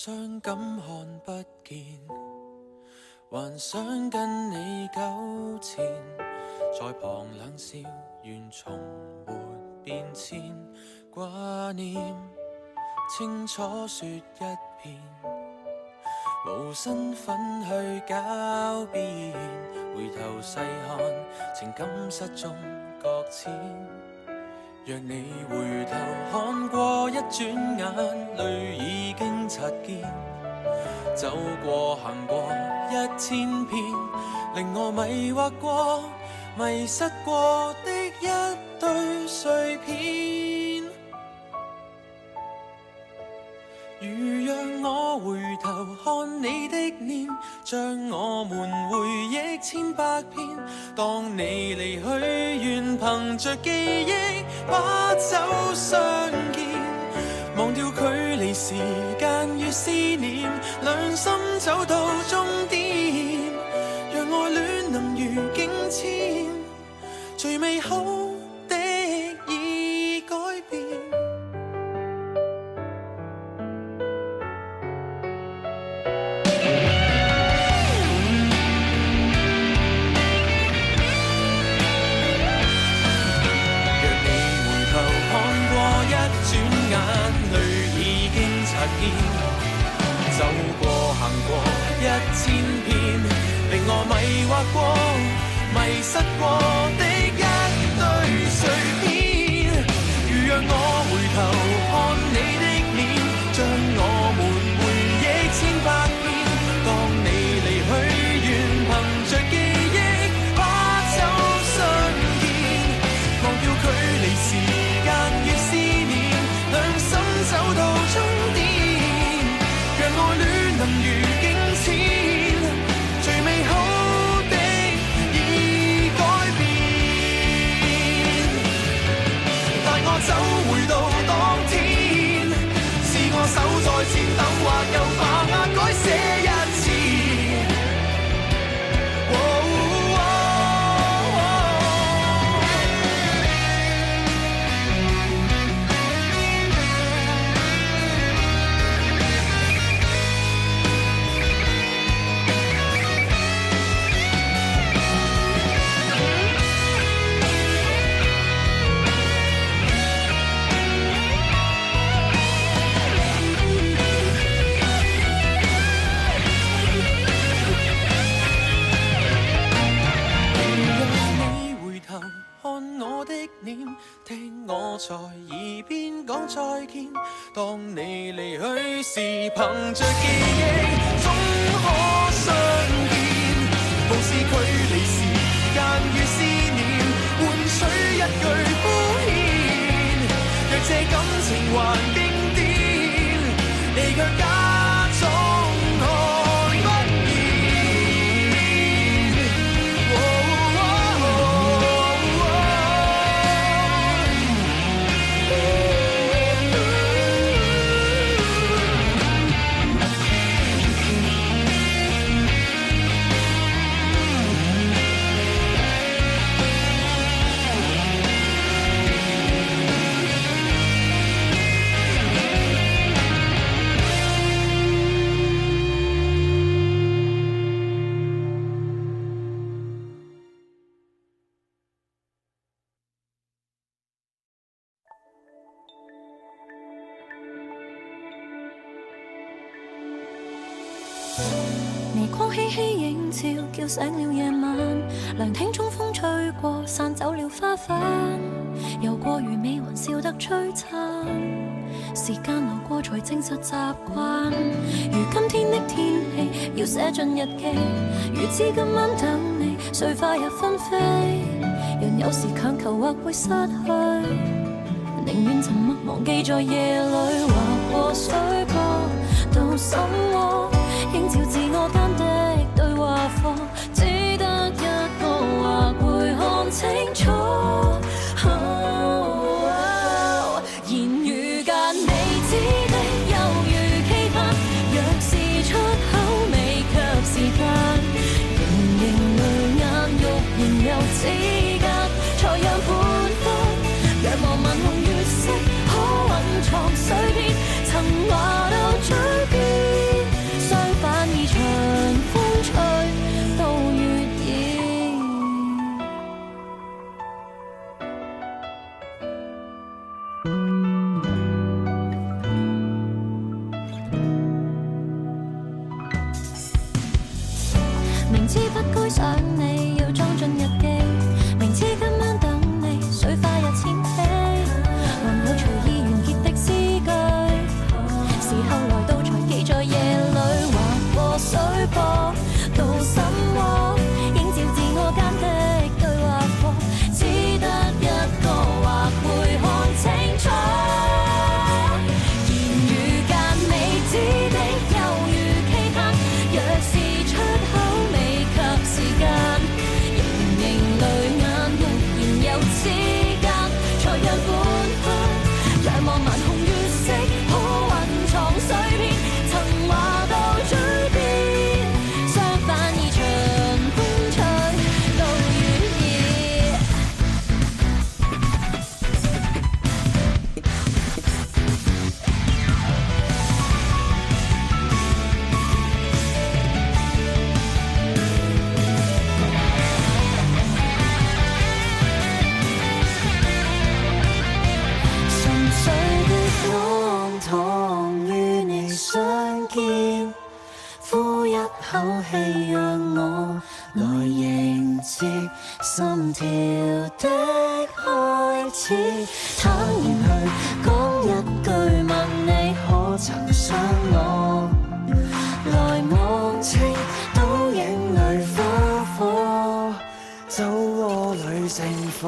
傷感看不見，還想跟你糾纏，在旁冷笑，願從沒變遷，掛念清楚說一遍，無身份去狡辯，回頭細看情感失蹤擱淺，若你回頭看過一轉眼，淚已經擦肩，走過行過1000遍，令我迷惑過迷失過的一堆碎片。如讓我回頭看你的臉，將我們回憶千百遍，當你離去願憑着記憶把酒相見，忘掉距離時間與思念，兩心走到終點，讓愛戀能如境遷，最美好的已改變。走過行過1000遍，令我迷惑過迷失過的一堆碎片。如讓我回頭看你的臉，將我們回憶千百遍，當你離去願憑着記憶把酒相見，忘掉距離時間與思念，兩心走到終點，讓愛戀能如境遷，最美好的已改變。帶我走回到當天，是我手在顫抖，或有把握改寫一次。聽我在耳邊講再見，當你離去時憑着記憶總可相見，無視距離時間與思念，換取一句敷衍，若這感情還經典，你卻假裝看不見。微光稀稀映照，叫醒了夜晚。涼亭中風吹過，散走了花瓣。遊過魚尾還笑得璀璨。時間流過才證實習慣。如今天的天氣，要寫進日記。如知今晚等你，碎花也紛飛。人有時強求或會失去，寧願沉默忘記在夜裏劃過水波到心窩。映照自我間的對話課，只得一個或會看清楚。言語間未知的猶如期盼，若是出口未卻時間，盈盈淚眼欲言又止間，才讓半分仰望晚空月色，可蘊藏碎片，曾話到嘴邊。似心跳的開始，坦然去講一句問你可曾想我，來忘情倒影裏花火，酒窩裏盛放。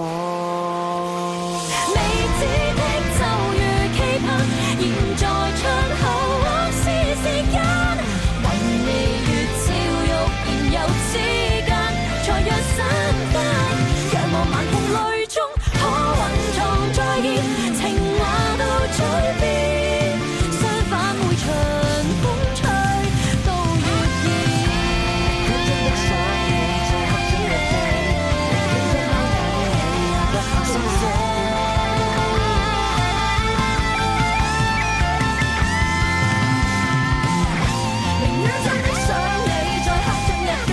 未知的就如期盼，現在出口或是時間，為你越照欲燃油之間，才讓散發。仰望晚風淚中，可蘊藏再現情話到嘴邊，相反會隨風吹到越熱。真的想你再合盡一記，寧願今晚等你也不怕心死。寧願真的想你再刻進日記，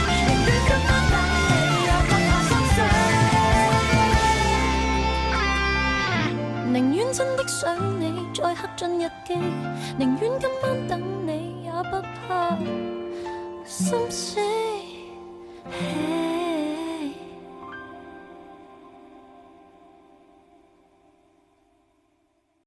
寧願今晚等你也不怕心死。寧願真的想你再刻進日記，寧願今晚等你也不怕心死。